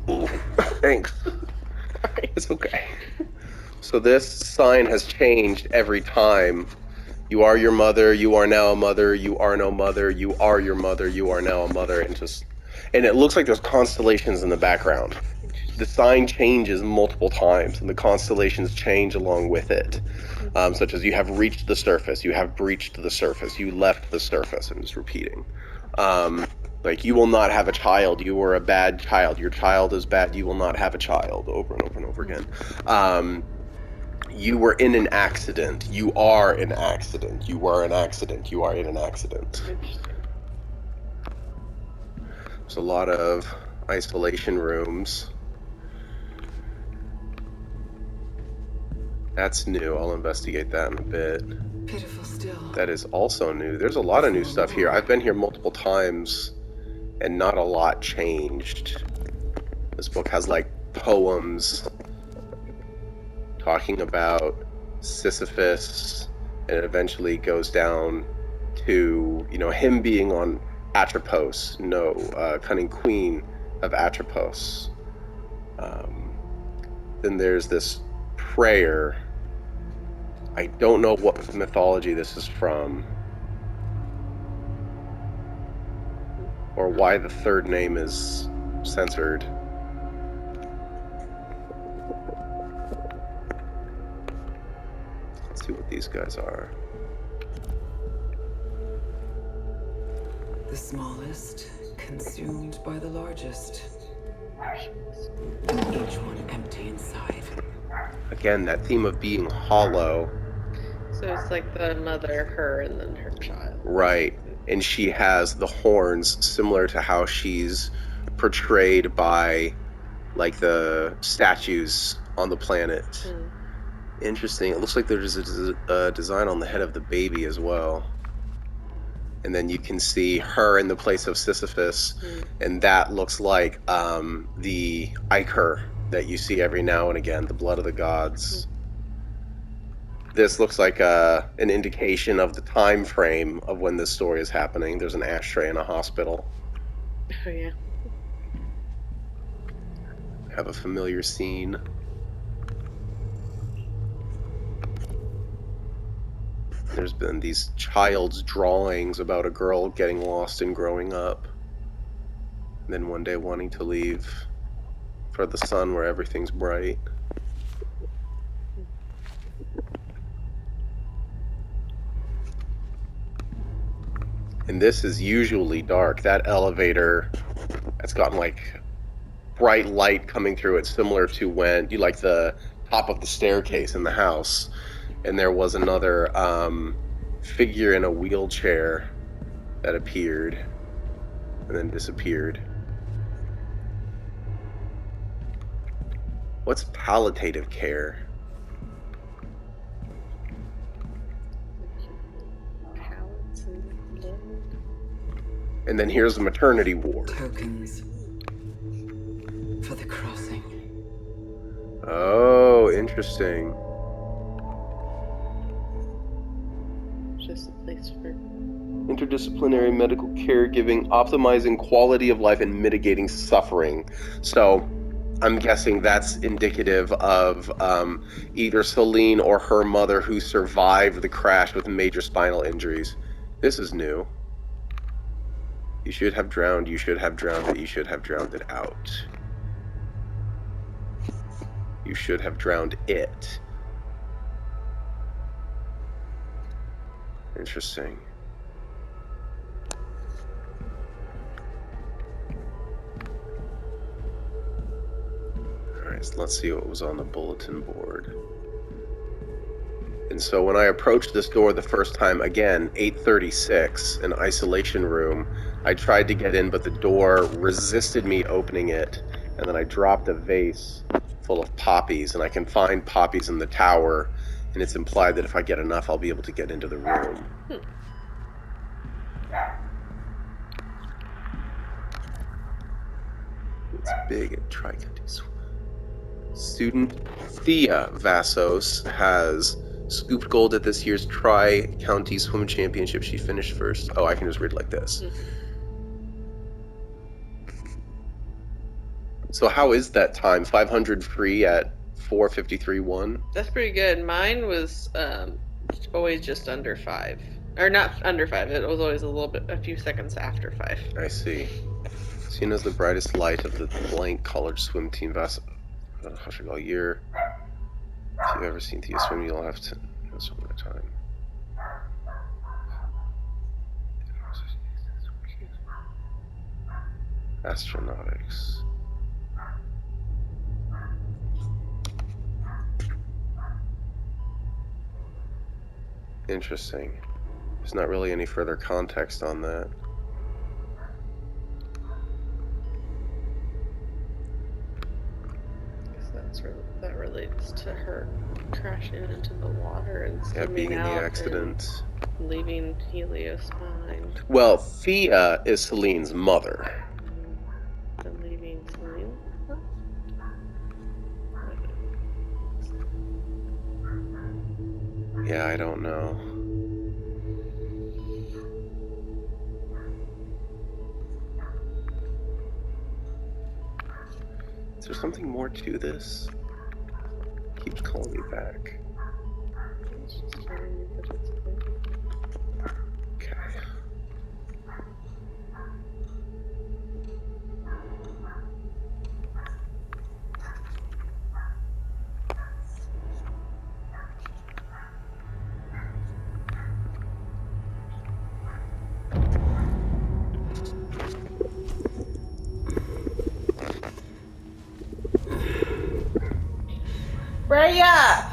Ooh, thanks. It's okay. So this sign has changed every time. You are your mother, you are now a mother, you are no mother, you are your mother, you are now a mother, and it looks like there's constellations in the background. The sign changes multiple times, and the constellations change along with it. Such as you have reached the surface, you have breached the surface, you left the surface. I'm just repeating. Like, you will not have a child, you were a bad child, your child is bad, you will not have a child, over and over and over again. You were in an accident, you are an accident, you were an accident, you are in an accident. Interesting. There's a lot of isolation rooms. That's new. I'll investigate that in a bit. Pitiful still. That is also new. There's a lot of new stuff here. I've been here multiple times, and not a lot changed. This book has, like, poems talking about Sisyphus, and it eventually goes down to, him being on Atropos, cunning queen of Atropos. Then there's this prayer. I don't know what mythology this is from, or why the third name is censored. Let's see what these guys are. The smallest consumed by the largest. Each one empty inside. Again, that theme of being hollow. So it's like the mother, her, and then her child. Right. And she has the horns similar to how she's portrayed by, like, the statues on the planet. Interesting. It looks like there's a design on the head of the baby as well. And then you can see her in the place of Sisyphus, and that looks like the ichor that you see every now and again, the blood of the gods. This looks like an indication of the time frame of when this story is happening. There's an ashtray in a hospital. Oh, yeah. Have a familiar scene. There's been these child's drawings about a girl getting lost and growing up, and then one day wanting to leave for the sun where everything's bright. And this is usually dark. That elevator, it's gotten, like, bright light coming through it, similar to when you, like, the top of the staircase in the house, and there was another figure in a wheelchair that appeared and then disappeared. What's palliative care? Pallets and mold. And then here's the maternity ward. Tokens for the crossing. Oh, interesting. Just a place for Interdisciplinary medical caregiving, optimizing quality of life and mitigating suffering. So I'm guessing that's indicative of either Celine or her mother, who survived the crash with major spinal injuries. This is new. You should have drowned, you should have drowned it, you should have drowned it out. You should have drowned it. Interesting. Alright, so let's see what was on the bulletin board. And so when I approached this door the first time, again, 836, an isolation room, I tried to get in, but the door resisted me opening it, and then I dropped a vase full of poppies, and I can find poppies in the tower, and it's implied that if I get enough, I'll be able to get into the room. It's big at Tri-County Swim. Student Thea Vassos has scooped gold at this year's Tri-County Swim Championship. She finished first. Oh, I can just read it like this. So how is that time? 500 free at 4:53:1. That's pretty good. Mine was always just under 5. Or not under 5. It was always a few seconds after 5. I see. Seen as the brightest light of the blank colored swim team vessel all year. If you've ever seen Thea swim, you'll have to know some of the time. Astronautics. Interesting. There's not really any further context on that. That relates to her crashing into the water and Yeah, swimming being in the out accident. and leaving Helios behind. Well, Thea is Celine's mother. And leaving Celine. Huh? Yeah, I don't know. Is there something more to this? Keeps calling me back. It's just telling me that it's there. Okay. Freya!